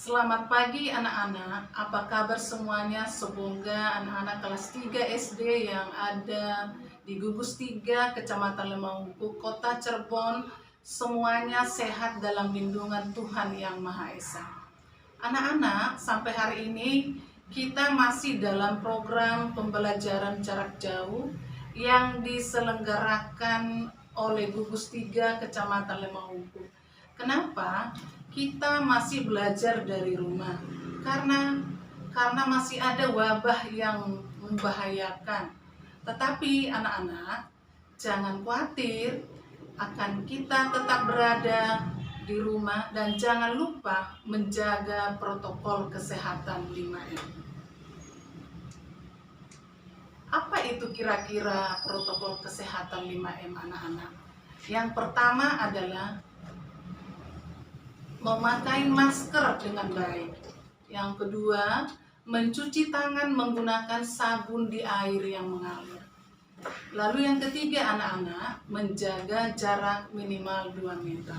Selamat pagi anak-anak, apa kabar semuanya? Semoga anak-anak kelas 3 SD yang ada di Gugus 3, Kecamatan Lemangku, Kota Cirebon, semuanya sehat dalam lindungan Tuhan Yang Maha Esa. Anak-anak, sampai hari ini kita masih dalam program pembelajaran jarak jauh yang diselenggarakan oleh Gugus 3 Kecamatan Lemangku. Kenapa? Kita masih belajar dari rumah karena masih ada wabah yang membahayakan. Tetapi anak-anak jangan khawatir, akan kita tetap berada di rumah dan jangan lupa menjaga protokol kesehatan 5M. Apa itu kira-kira protokol kesehatan 5M anak-anak? Yang pertama adalah memakai masker dengan baik. Yang kedua, mencuci tangan menggunakan sabun di air yang mengalir. Lalu yang ketiga anak-anak, menjaga jarak minimal 2 meter.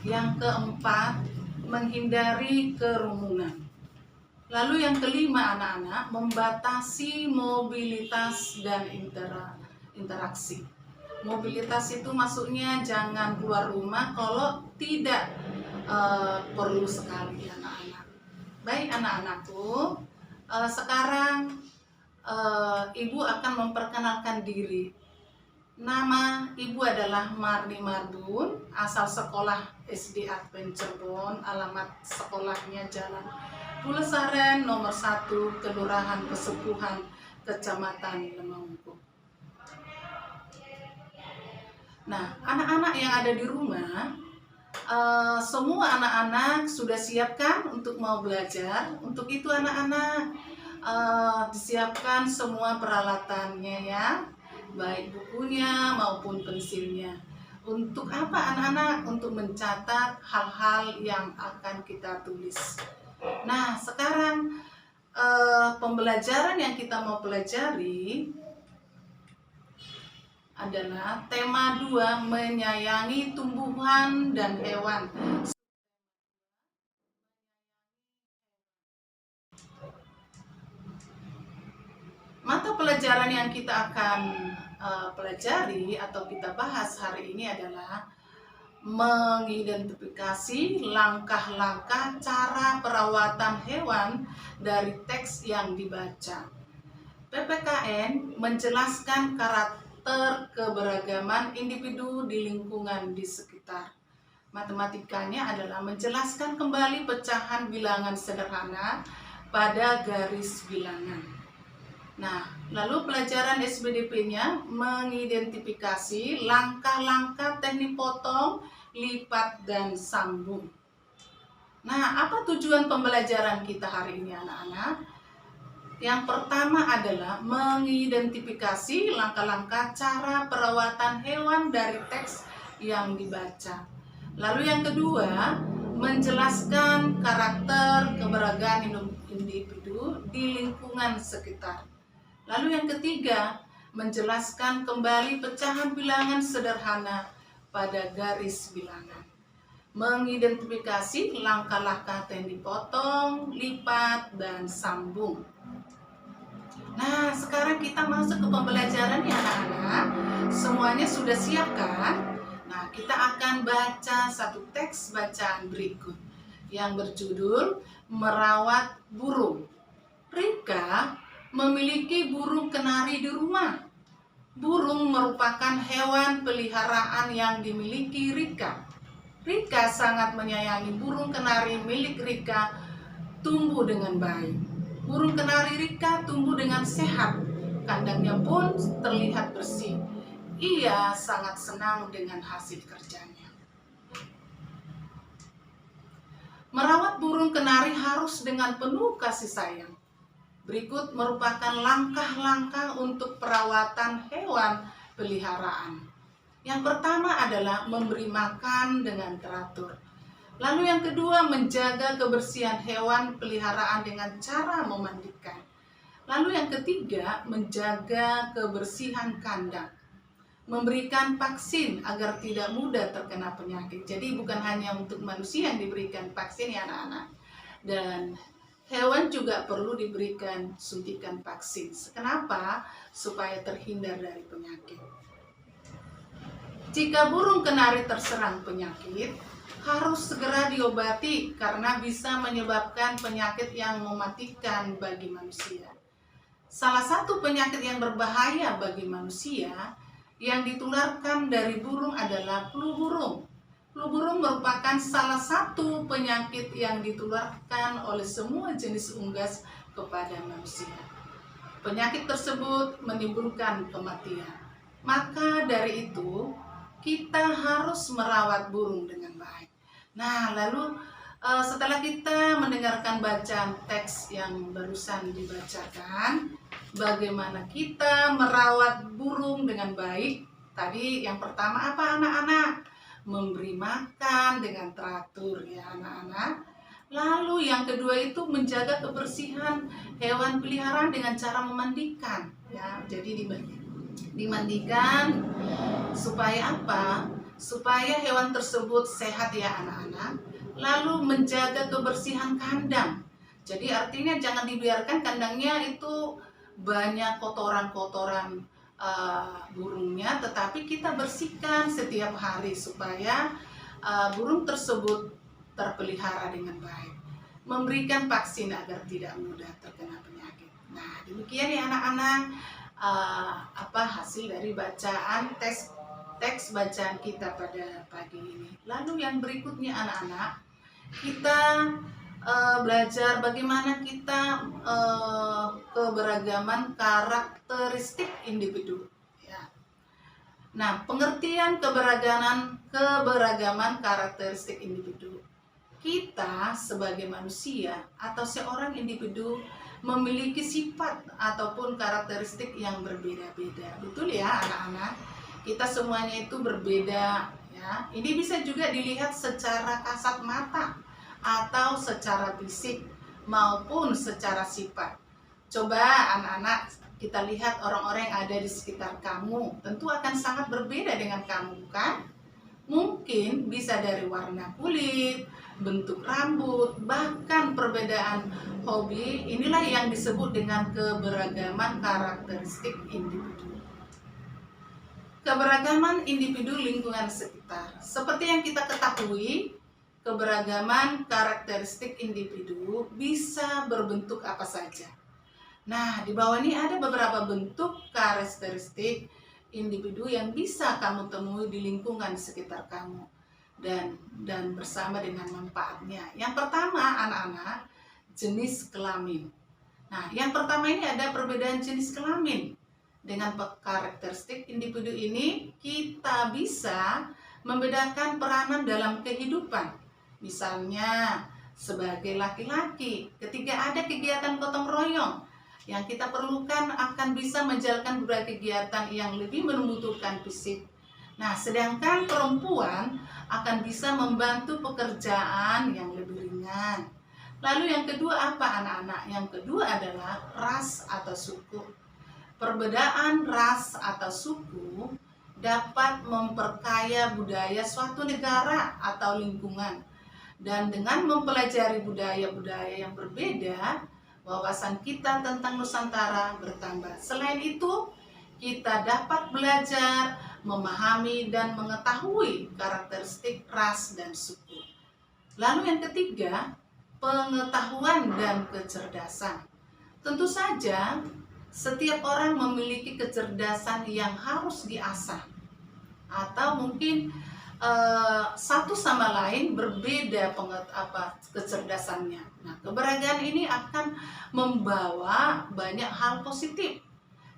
Yang keempat, menghindari kerumunan. Lalu yang kelima anak-anak, membatasi mobilitas dan interaksi. Mobilitas itu maksudnya jangan keluar rumah kalau tidak perlu sekali anak-anak. Baik anak-anakku, sekarang Ibu akan memperkenalkan diri. Nama Ibu adalah Marni Mardun, asal sekolah SD Advent Cirebon, alamat sekolahnya Jalan Pulesaren nomor 1, Kelurahan Pesepuhan, Kecamatan Lemangku. Nah, anak-anak yang ada di rumah, semua anak-anak sudah siapkan untuk mau belajar. Untuk itu anak-anak disiapkan semua peralatannya ya, baik bukunya maupun pensilnya. Untuk apa anak-anak? Untuk mencatat hal-hal yang akan kita tulis. Nah, sekarang pembelajaran yang kita mau pelajari adalah tema 2, menyayangi tumbuhan dan hewan. Mata pelajaran yang kita akan pelajari atau kita bahas hari ini adalah mengidentifikasi langkah-langkah cara perawatan hewan dari teks yang dibaca. PPKN menjelaskan karakter keberagaman individu di lingkungan di sekitar. Matematikanya adalah menjelaskan kembali pecahan bilangan sederhana pada garis bilangan. Nah, lalu pelajaran SBDP-nya mengidentifikasi langkah-langkah teknik potong, lipat, dan sambung. Nah, apa tujuan pembelajaran kita hari ini anak-anak? Yang pertama adalah mengidentifikasi langkah-langkah cara perawatan hewan dari teks yang dibaca. Lalu yang kedua, menjelaskan karakter keberagaman individu di lingkungan sekitar. Lalu yang ketiga, menjelaskan kembali pecahan bilangan sederhana pada garis bilangan. Mengidentifikasi langkah-langkah teknik potong, lipat, dan sambung. Nah, sekarang kita masuk ke pembelajaran ya anak-anak. Semuanya sudah siap kan? Nah, kita akan baca satu teks bacaan berikut yang berjudul Merawat Burung. Rika memiliki burung kenari di rumah. Burung merupakan hewan peliharaan yang dimiliki Rika. Rika sangat menyayangi burung kenari milik Rika tumbuh dengan baik. Burung kenari Rika tumbuh dengan sehat, kandangnya pun terlihat bersih. Ia sangat senang dengan hasil kerjanya. Merawat burung kenari harus dengan penuh kasih sayang. Berikut merupakan langkah-langkah untuk perawatan hewan peliharaan. Yang pertama adalah memberi makan dengan teratur. Lalu yang kedua, menjaga kebersihan hewan peliharaan dengan cara memandikan. Lalu yang ketiga, menjaga kebersihan kandang. Memberikan vaksin agar tidak mudah terkena penyakit. Jadi bukan hanya untuk manusia yang diberikan vaksin ya anak-anak. Dan hewan juga perlu diberikan suntikan vaksin. Kenapa? Supaya terhindar dari penyakit. Jika burung kenari terserang penyakit, harus segera diobati karena bisa menyebabkan penyakit yang mematikan bagi manusia. Salah satu penyakit yang berbahaya bagi manusia yang ditularkan dari burung adalah flu burung. Flu burung merupakan salah satu penyakit yang ditularkan oleh semua jenis unggas kepada manusia. Penyakit tersebut menimbulkan kematian. Maka dari itu, kita harus merawat burung dengan baik. Nah, lalu setelah kita mendengarkan bacaan teks yang barusan dibacakan, bagaimana kita merawat burung dengan baik? Tadi yang pertama apa anak-anak? Memberi makan dengan teratur ya anak-anak. Lalu yang kedua itu menjaga kebersihan hewan peliharaan dengan cara memandikan ya. Jadi dimandikan supaya apa? Supaya hewan tersebut sehat ya anak-anak. Lalu menjaga kebersihan kandang. Jadi artinya jangan dibiarkan kandangnya itu banyak kotoran-kotoran burungnya, tetapi kita bersihkan setiap hari supaya burung tersebut terpelihara dengan baik. Memberikan vaksin agar tidak mudah terkena penyakit. Nah, demikian ya anak-anak hasil dari bacaan teks bacaan kita pada pagi ini. Lalu yang berikutnya anak-anak, kita belajar bagaimana kita keberagaman karakteristik individu. Ya. Nah, pengertian keberagaman karakteristik individu. Kita sebagai manusia atau seorang individu memiliki sifat ataupun karakteristik yang berbeda-beda. Betul ya anak-anak? Kita semuanya itu berbeda ya. Ini bisa juga dilihat secara kasat mata atau secara fisik maupun secara sifat. Coba anak-anak kita lihat orang-orang yang ada di sekitar kamu, tentu akan sangat berbeda dengan kamu, bukan? Mungkin bisa dari warna kulit, bentuk rambut, bahkan perbedaan hobi. Inilah yang disebut dengan keberagaman karakteristik individu. Keberagaman individu lingkungan sekitar. Seperti yang kita ketahui, keberagaman karakteristik individu bisa berbentuk apa saja. Nah, di bawah ini ada beberapa bentuk karakteristik individu yang bisa kamu temui di lingkungan sekitar kamu dan bersama dengan manfaatnya. Yang pertama, anak-anak, jenis kelamin. Nah, yang pertama ini ada perbedaan jenis kelamin. Dengan karakteristik individu ini, kita bisa membedakan peranan dalam kehidupan. Misalnya, sebagai laki-laki, ketika ada kegiatan gotong royong, yang kita perlukan akan bisa menjalankan beberapa kegiatan yang lebih membutuhkan fisik. Nah, sedangkan perempuan akan bisa membantu pekerjaan yang lebih ringan. Lalu yang kedua apa anak-anak? Yang kedua adalah ras atau suku. Perbedaan ras atau suku dapat memperkaya budaya suatu negara atau lingkungan. Dan dengan mempelajari budaya-budaya yang berbeda, wawasan kita tentang Nusantara bertambah. Selain itu, kita dapat belajar, memahami, dan mengetahui karakteristik ras dan suku. Lalu yang ketiga, pengetahuan dan kecerdasan. Tentu saja, setiap orang memiliki kecerdasan yang harus diasah. Atau mungkin satu sama lain berbeda kecerdasannya. Nah, keberagaman ini akan membawa banyak hal positif.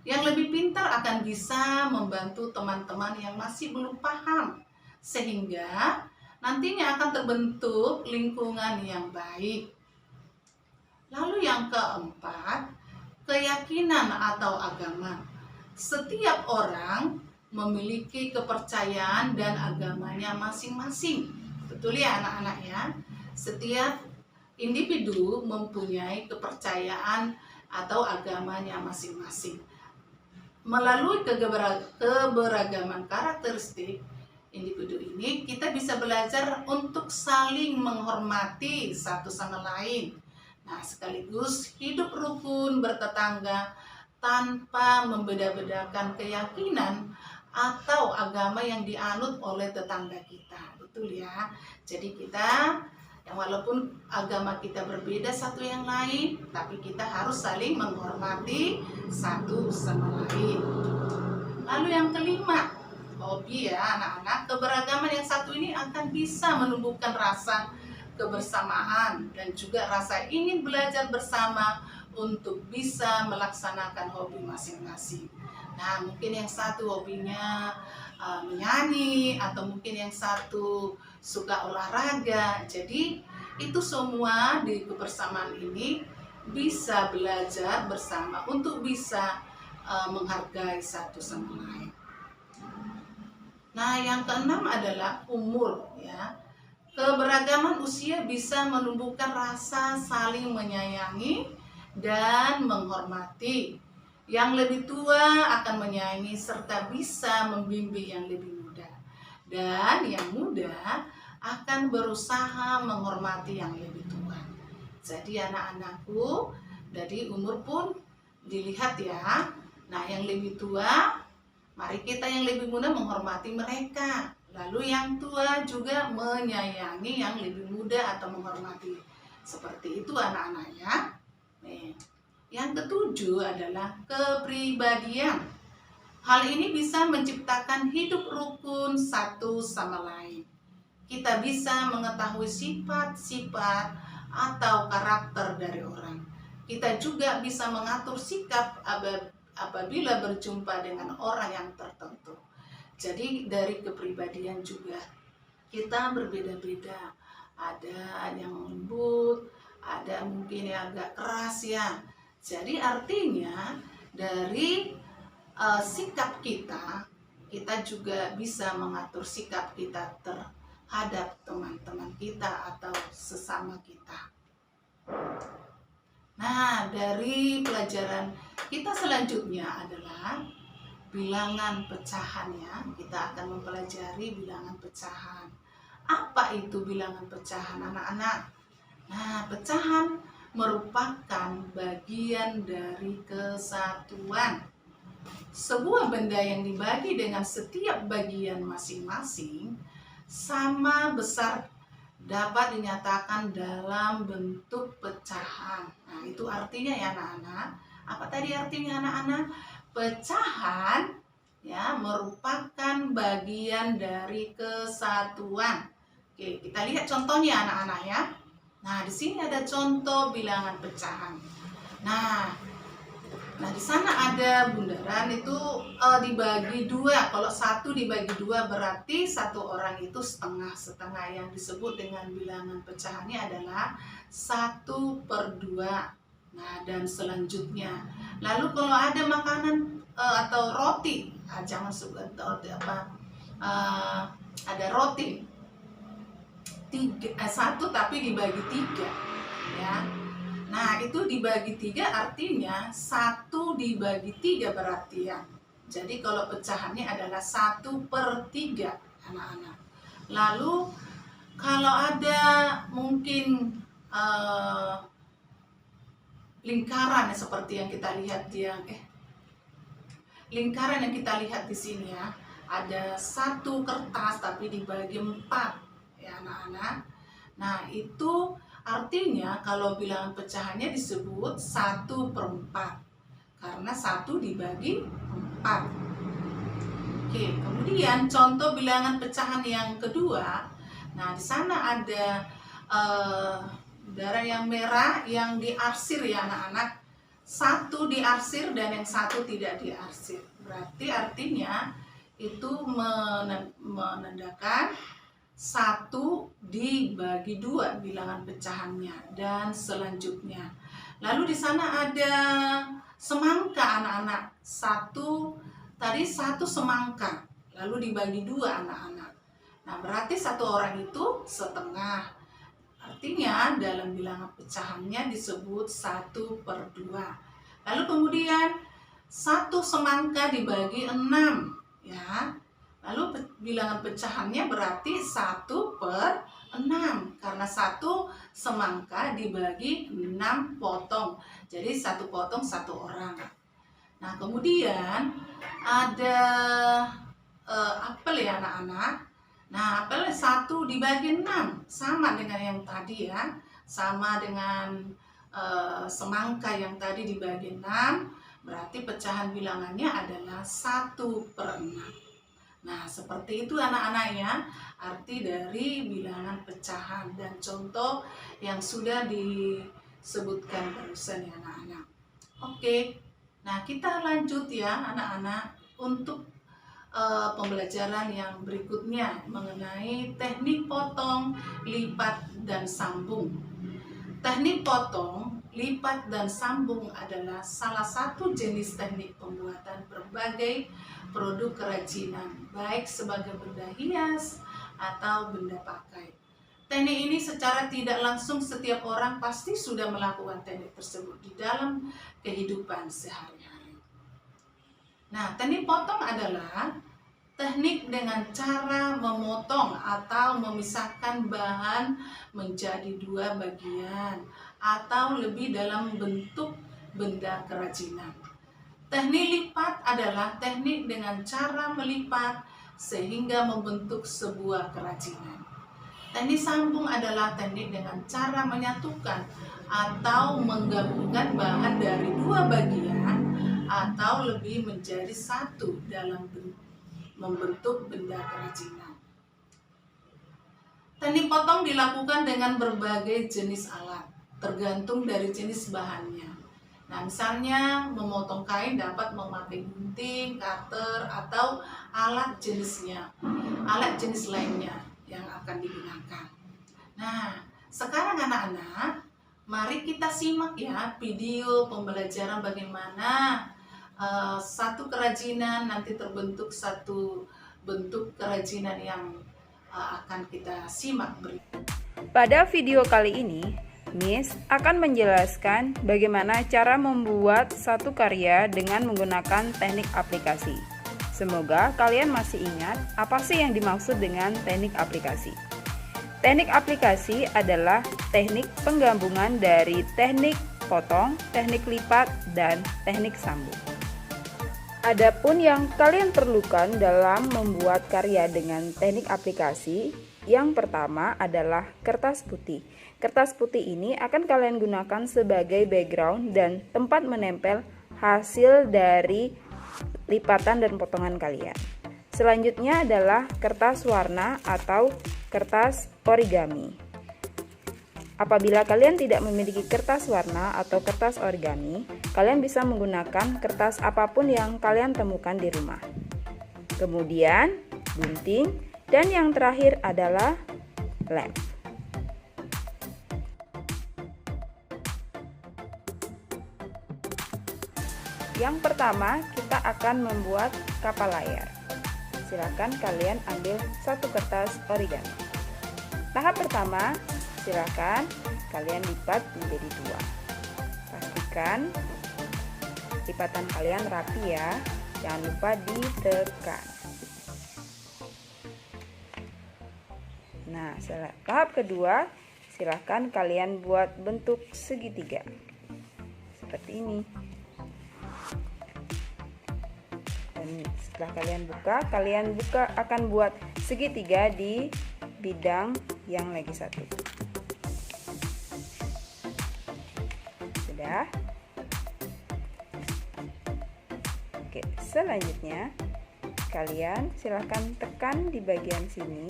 Yang lebih pintar akan bisa membantu teman-teman yang masih belum paham, sehingga nantinya akan terbentuk lingkungan yang baik. Lalu yang keempat, keyakinan atau agama. Setiap orang memiliki kepercayaan dan agamanya masing-masing. Betul ya anak-anak ya? Setiap individu mempunyai kepercayaan atau agamanya masing-masing. Melalui keberagaman karakteristik, individu ini kita bisa belajar untuk saling menghormati satu sama lain. Nah, sekaligus hidup rukun bertetangga tanpa membeda-bedakan keyakinan atau agama yang dianut oleh tetangga kita. Betul ya. Jadi kita yang walaupun agama kita berbeda satu yang lain, tapi kita harus saling menghormati satu sama lain. Lalu yang kelima, hobi ya anak-anak. Keberagaman yang satu ini akan bisa menumbuhkan rasa kebersamaan dan juga rasa ingin belajar bersama untuk bisa melaksanakan hobi masing-masing. Nah, mungkin yang satu hobinya menyanyi, atau mungkin yang satu suka olahraga. Jadi itu semua di kebersamaan ini bisa belajar bersama untuk bisa menghargai satu sama lain. Nah, yang keenam adalah umur ya. Keberagaman usia bisa menumbuhkan rasa saling menyayangi dan menghormati. Yang lebih tua akan menyayangi serta bisa membimbing yang lebih muda. Dan yang muda akan berusaha menghormati yang lebih tua. Jadi anak-anakku, dari umur pun dilihat ya. Nah, yang lebih tua, mari kita yang lebih muda menghormati mereka. Lalu yang tua juga menyayangi yang lebih muda atau menghormati. Seperti itu anak-anak ya. Yang ketujuh adalah kepribadian. Hal ini bisa menciptakan hidup rukun satu sama lain. Kita bisa mengetahui sifat-sifat atau karakter dari orang. Kita juga bisa mengatur sikap apabila berjumpa dengan orang yang tertentu. Jadi dari kepribadian juga kita berbeda-beda. Ada yang lembut, ada mungkin yang agak keras ya. Jadi artinya dari sikap kita juga bisa mengatur sikap kita terhadap teman-teman kita atau sesama kita. Nah, dari pelajaran kita selanjutnya adalah bilangan pecahan ya. Kita akan mempelajari bilangan pecahan. Apa itu bilangan pecahan anak-anak? Nah, pecahan merupakan bagian dari kesatuan. Sebuah benda yang dibagi dengan setiap bagian masing-masing sama besar dapat dinyatakan dalam bentuk pecahan. Nah, itu artinya ya anak-anak. Apa tadi artinya anak-anak? Pecahan ya merupakan bagian dari kesatuan. Oke, kita lihat contohnya anak-anak ya. Nah, di sini ada contoh bilangan pecahan. Nah, di sana ada bundaran itu dibagi dua. Kalau satu dibagi dua berarti satu orang itu setengah-setengah. Yang disebut dengan bilangan pecahannya adalah 1/2. Nah, dan selanjutnya. Lalu kalau ada makanan atau roti, jangan suka roti apa? Ada roti. 1 tapi dibagi 3 ya. Nah, itu dibagi 3 artinya 1 dibagi 3 berarti ya. Jadi kalau pecahannya adalah 1/3 anak-anak. Lalu kalau ada mungkin lingkaran seperti yang kita lihat lingkaran yang kita lihat di sini ya. Ada 1 kertas tapi dibagi 4 ya anak-anak. Nah, itu artinya kalau bilangan pecahannya disebut 1/4 karena 1 dibagi 4. Oke, kemudian contoh bilangan pecahan yang kedua. Nah, di sana ada darah yang merah yang diarsir ya anak-anak. 1 diarsir dan yang 1 tidak diarsir. Berarti artinya itu menandakan 1 dibagi 2 bilangan pecahannya dan selanjutnya. Lalu di sana ada semangka anak-anak. 1 semangka lalu dibagi 2 anak-anak. Nah, berarti 1 orang itu setengah. Artinya dalam bilangan pecahannya disebut 1/2. Lalu kemudian 1 semangka dibagi 6 ya. Lalu bilangan pecahannya berarti 1/6, karena satu semangka dibagi 6 potong. Jadi 1 potong 1 orang. Nah, kemudian ada apel ya anak-anak. Nah, apel 1 dibagi 6 sama dengan yang tadi ya. Sama dengan semangka yang tadi dibagi 6, berarti pecahan bilangannya adalah 1/6. Nah, seperti itu anak-anak ya, arti dari bilangan pecahan dan contoh yang sudah disebutkan barusan ya anak-anak. Oke, nah kita lanjut ya anak-anak untuk pembelajaran yang berikutnya mengenai teknik potong, lipat, dan sambung. Teknik potong, lipat, dan sambung adalah salah satu jenis teknik pembuatan berbagai produk kerajinan, baik sebagai benda hias atau benda pakai. Teknik ini secara tidak langsung setiap orang pasti sudah melakukan teknik tersebut di dalam kehidupan sehari-hari. Nah, teknik potong adalah teknik dengan cara memotong atau memisahkan bahan menjadi 2 bagian atau lebih dalam bentuk benda kerajinan. Teknik lipat adalah teknik dengan cara melipat sehingga membentuk sebuah kerajinan. Teknik sambung adalah teknik dengan cara menyatukan atau menggabungkan bahan dari 2 bagian atau lebih menjadi satu dalam membentuk benda kerajinan. Teknik potong dilakukan dengan berbagai jenis alat, tergantung dari jenis bahannya. Nah, misalnya memotong kain dapat memakai gunting, cutter, atau alat jenis lainnya yang akan digunakan. Nah, sekarang anak-anak, mari kita simak ya video pembelajaran bagaimana satu kerajinan nanti terbentuk satu bentuk kerajinan yang akan kita simak berikut. Pada video kali ini, Miss akan menjelaskan bagaimana cara membuat satu karya dengan menggunakan teknik aplikasi. Semoga kalian masih ingat apa sih yang dimaksud dengan teknik aplikasi. Teknik aplikasi adalah teknik penggabungan dari teknik potong, teknik lipat, dan teknik sambung. Adapun yang kalian perlukan dalam membuat karya dengan teknik aplikasi, yang pertama adalah kertas putih. Kertas putih ini akan kalian gunakan sebagai background dan tempat menempel hasil dari lipatan dan potongan kalian. Selanjutnya adalah kertas warna atau kertas origami. Apabila kalian tidak memiliki kertas warna atau kertas origami, kalian bisa menggunakan kertas apapun yang kalian temukan di rumah. Kemudian, gunting, dan yang terakhir adalah lem. Yang pertama, kita akan membuat kapal layar. Silakan kalian ambil satu kertas origami. Tahap pertama, silakan kalian lipat menjadi 2. Pastikan lipatan kalian rapi ya, jangan lupa ditekan. Nah, tahap kedua, silakan kalian buat bentuk segitiga seperti ini. Dan setelah kalian buka akan buat segitiga di bidang yang lagi satu. Sudah. Oke, selanjutnya kalian silahkan tekan di bagian sini.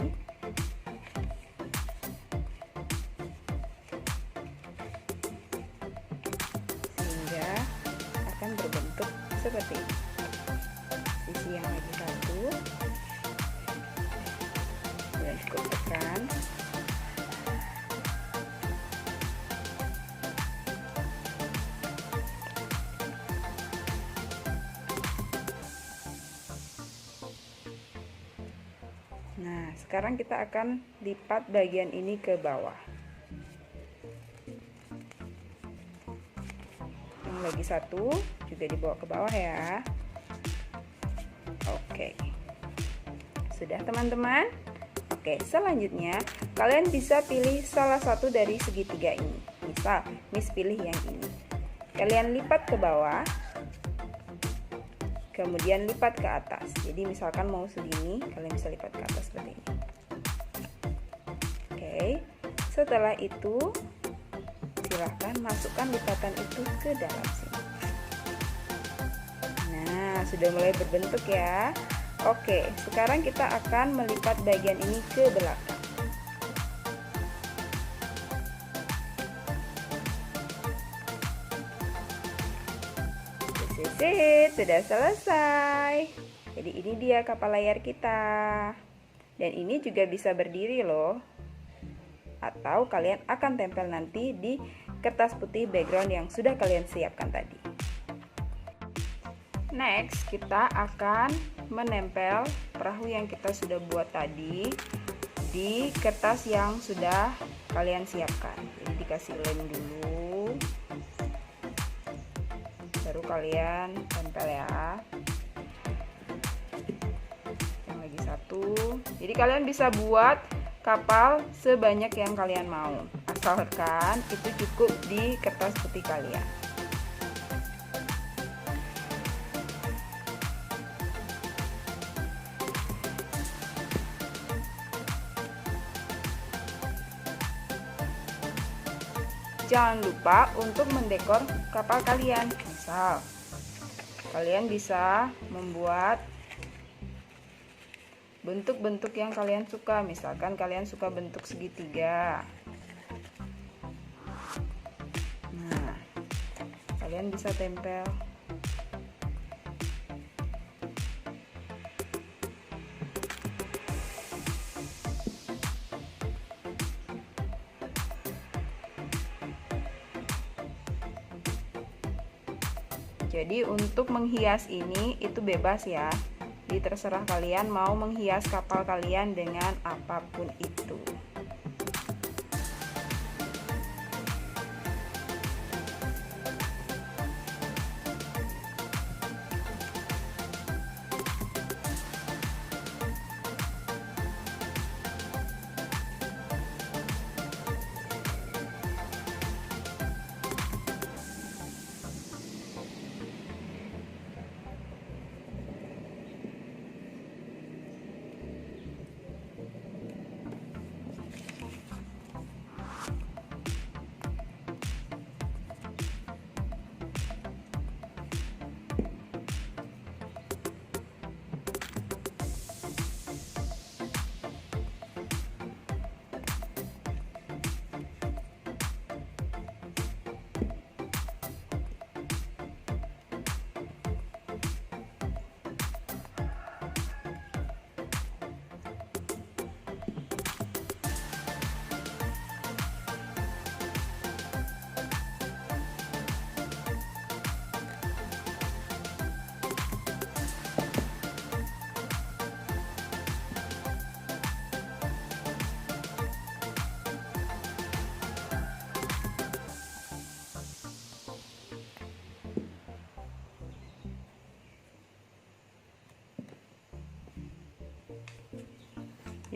Sehingga akan berbentuk seperti ini. Sisi yang lagi satu. Dan cukup tekan. Nah, sekarang kita akan lipat bagian ini ke bawah. Yang lagi satu juga dibawa ke bawah ya. Oke. Sudah teman-teman? Oke, selanjutnya kalian bisa pilih salah satu dari segitiga ini. Misal, Miss pilih yang ini. Kalian lipat ke bawah, kemudian lipat ke atas. Jadi misalkan mau segini, kalian bisa lipat ke atas seperti ini. Oke, setelah itu silahkan masukkan lipatan itu ke dalam sini. Nah, sudah mulai berbentuk ya. Oke, sekarang kita akan melipat bagian ini ke belakang. Sudah selesai. Jadi ini dia kapal layar kita. Dan ini juga bisa berdiri loh. Atau kalian akan tempel nanti di kertas putih background yang sudah kalian siapkan tadi. Next, kita akan menempel perahu yang kita sudah buat tadi di kertas yang sudah kalian siapkan. Jadi dikasih lem dulu, baru kalian tempel ya. Yang lagi satu. Jadi kalian bisa buat kapal sebanyak yang kalian mau, asalkan itu cukup di kertas putih kalian. Jangan lupa untuk mendekor kapal kalian. Misal, kalian bisa membuat bentuk-bentuk yang kalian suka. Misalkan kalian suka bentuk segitiga. Nah, kalian bisa tempel. Jadi untuk menghias ini itu bebas ya. Jadi terserah kalian mau menghias kapal kalian dengan apapun itu.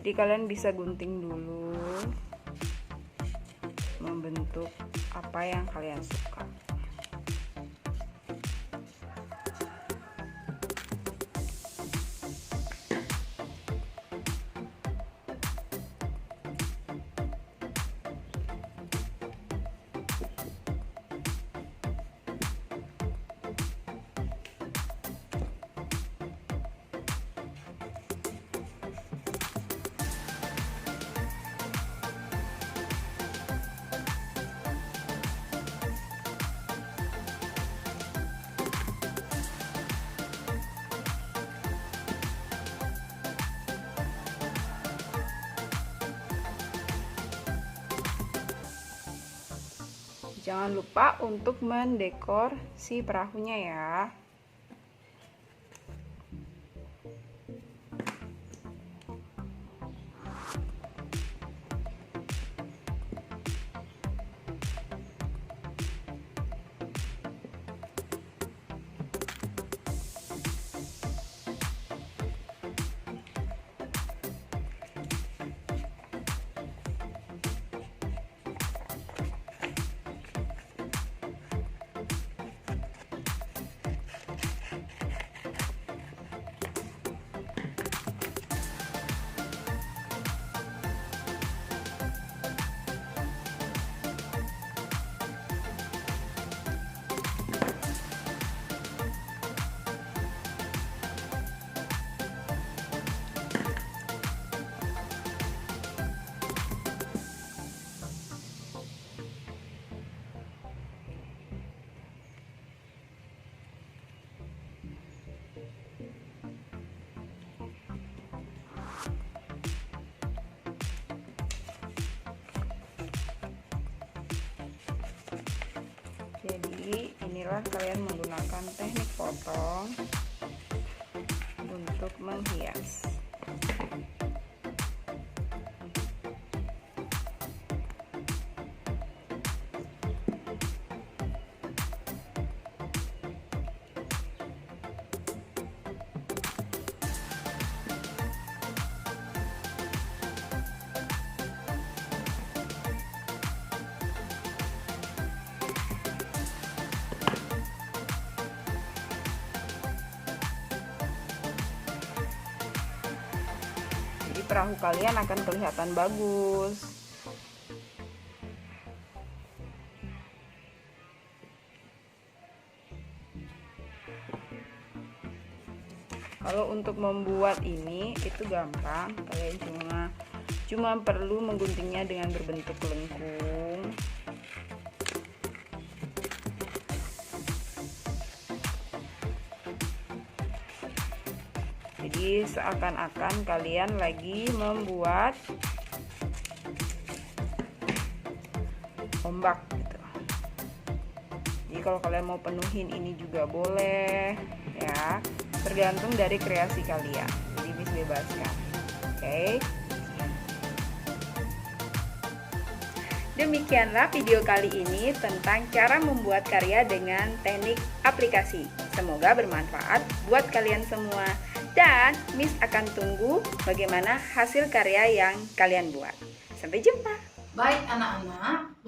Jadi kalian bisa gunting dulu, membentuk apa yang kalian suka. Jangan lupa untuk mendekor si perahunya ya. inilah kalian menggunakan teknik potong untuk menghias. Perahu kalian akan kelihatan bagus. Kalau untuk membuat ini itu gampang, kalian cuma perlu mengguntingnya dengan berbentuk lengkung. Jadi seakan-akan kalian lagi membuat ombak gitu. Jadi kalau kalian mau penuhin ini juga boleh ya, tergantung dari kreasi kalian. Jadi Miss bebaskan. Oke. Demikianlah video kali ini tentang cara membuat karya dengan teknik aplikasi. Semoga bermanfaat buat kalian semua. Dan Miss akan tunggu bagaimana hasil karya yang kalian buat. Sampai jumpa. Baik anak-anak,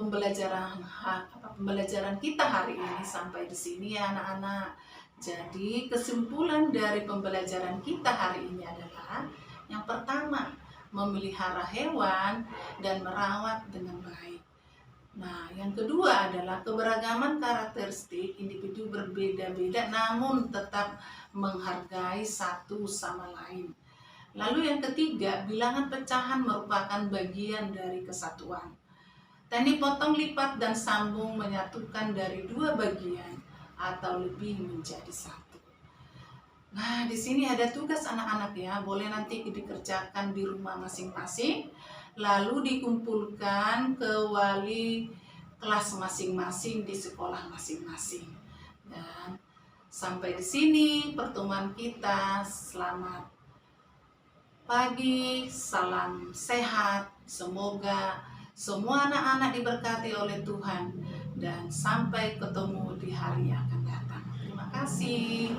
pembelajaran kita hari ini sampai di sini ya anak-anak. Jadi kesimpulan dari pembelajaran kita hari ini adalah yang pertama, memelihara hewan dan merawat dengan baik. Nah, yang kedua adalah keberagaman karakteristik individu berbeda-beda namun tetap menghargai satu sama lain. Lalu yang ketiga, bilangan pecahan merupakan bagian dari kesatuan. Teknik potong, lipat, dan sambung menyatukan dari dua bagian atau lebih menjadi satu. Nah, di sini ada tugas anak-anak ya, boleh nanti dikerjakan di rumah masing-masing, lalu dikumpulkan ke wali kelas masing-masing di sekolah masing-masing. Dan sampai di sini pertemuan kita. Selamat pagi, salam sehat. Semoga semua anak-anak diberkati oleh Tuhan dan sampai ketemu di hari yang akan datang. Terima kasih.